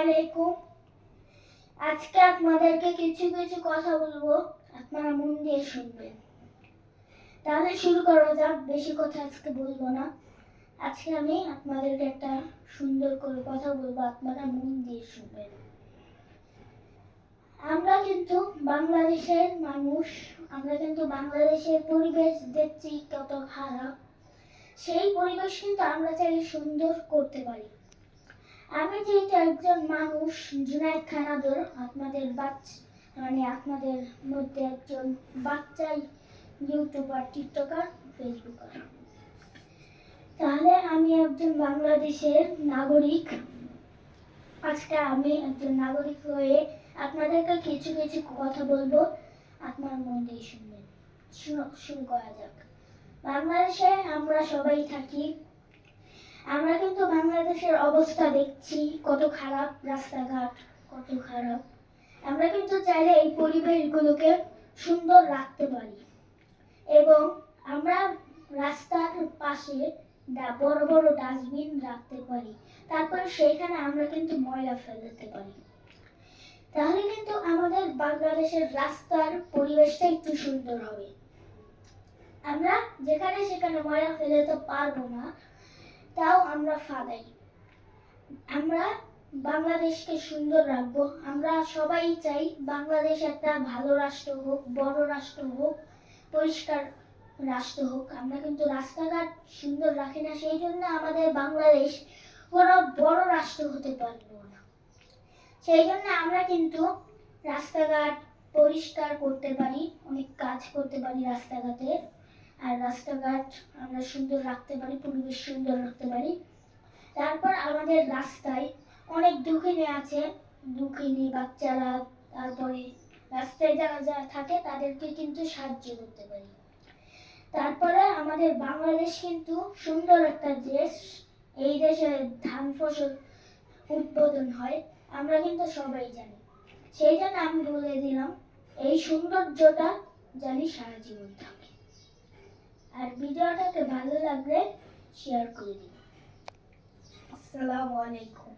আলাইকুম। আজকে আপনাদেরকে কিছু কিছু কথা বলবো, আপনারা মন দিয়ে শুনবেন। তাহলে শুরু করা যাক। বেশি কথা আজকে বলবো না। আজকে আমি আপনাদেরকে একটা সুন্দর করে কথা বলবো, আপনারা মন দিয়ে শুনবেন। আমরা কিন্তু বাংলাদেশের মানুষ, আমরা কিন্তু বাংলাদেশের পরিবেশ দেখছি কত খারাপ। সেই পরিবেশ কিন্তু আমরা চাইলে সুন্দর করতে পারি। আমি যেহেতু একজন মানুষ, জুনায়েদ খানাদর, আপনাদের আপনাদের মধ্যে একজন বাচ্চা ইউটিউবার, টিকটকার, ফেসবুকার। তাহলে আমি একজন বাংলাদেশের নাগরিক। আজকে আমি একজন নাগরিক হয়ে আপনাদেরকে কিছু কিছু কথা বলবো, আপনার মন দিয়ে শুনবেন। শুরু করা যাক। বাংলাদেশে আমরা সবাই থাকি। আমরা কিন্তু বাংলাদেশের অবস্থা দেখছি কত খারাপ, রাস্তাঘাট কত খারাপ। আমরা কিন্তু চাইলে এই পরিবেশগুলোকে সুন্দর রাখতে পারি এবং আমরা রাস্তার পাশে বড় বড় ডাস্টবিন রাখতে পারি। তারপর সেখানে আমরা কিন্তু ময়লা ফেলতে পারি। তাহলে কিন্তু আমাদের বাংলাদেশের রাস্তার পরিবেশটা একটু সুন্দর হবে। আমরা যেখানে সেখানে ময়লা ফেলতে পারবো না, তাও আমরা ফালাই। আমরা বাংলাদেশকে সুন্দর রাখবো। আমরা সবাই চাই বাংলাদেশ একটা ভালো রাষ্ট্র হোক, বড় রাষ্ট্র হোক, পরিষ্কার রাষ্ট্র হোক। আমরা কিন্তু রাস্তাঘাট সুন্দর রাখি না, সেই জন্য আমাদের বাংলাদেশ কোনো বড় রাষ্ট্র হতে পারবো না। সেই জন্য আমরা কিন্তু রাস্তাঘাট পরিষ্কার করতে পারি, অনেক কাজ করতে পারি রাস্তাঘাটে। আর রাস্তাঘাট আমরা সুন্দর রাখতে পারি, পরিবেশ সুন্দর রাখতে পারি। তারপর আমাদের রাস্তায় অনেক দুঃখিনী আছে, দুঃখিনী বাচ্চারা, তারপরে রাস্তায় যারা থাকে তাদেরকে কিন্তু সাহায্য করতে পারি। তারপরে আমাদের বাংলাদেশ কিন্তু সুন্দর একটা দেশ। এই দেশে ধান ফসল উৎপাদন হয়, আমরা কিন্তু সবাই জানি। সেই জন্য আমি বলে দিলাম, এই সৌন্দর্যটা জানি সারা জীবন থাকে। আর ভিডিওটাকে ভালো লাগলে শেয়ার করে দিন। আসসালামু আলাইকুম।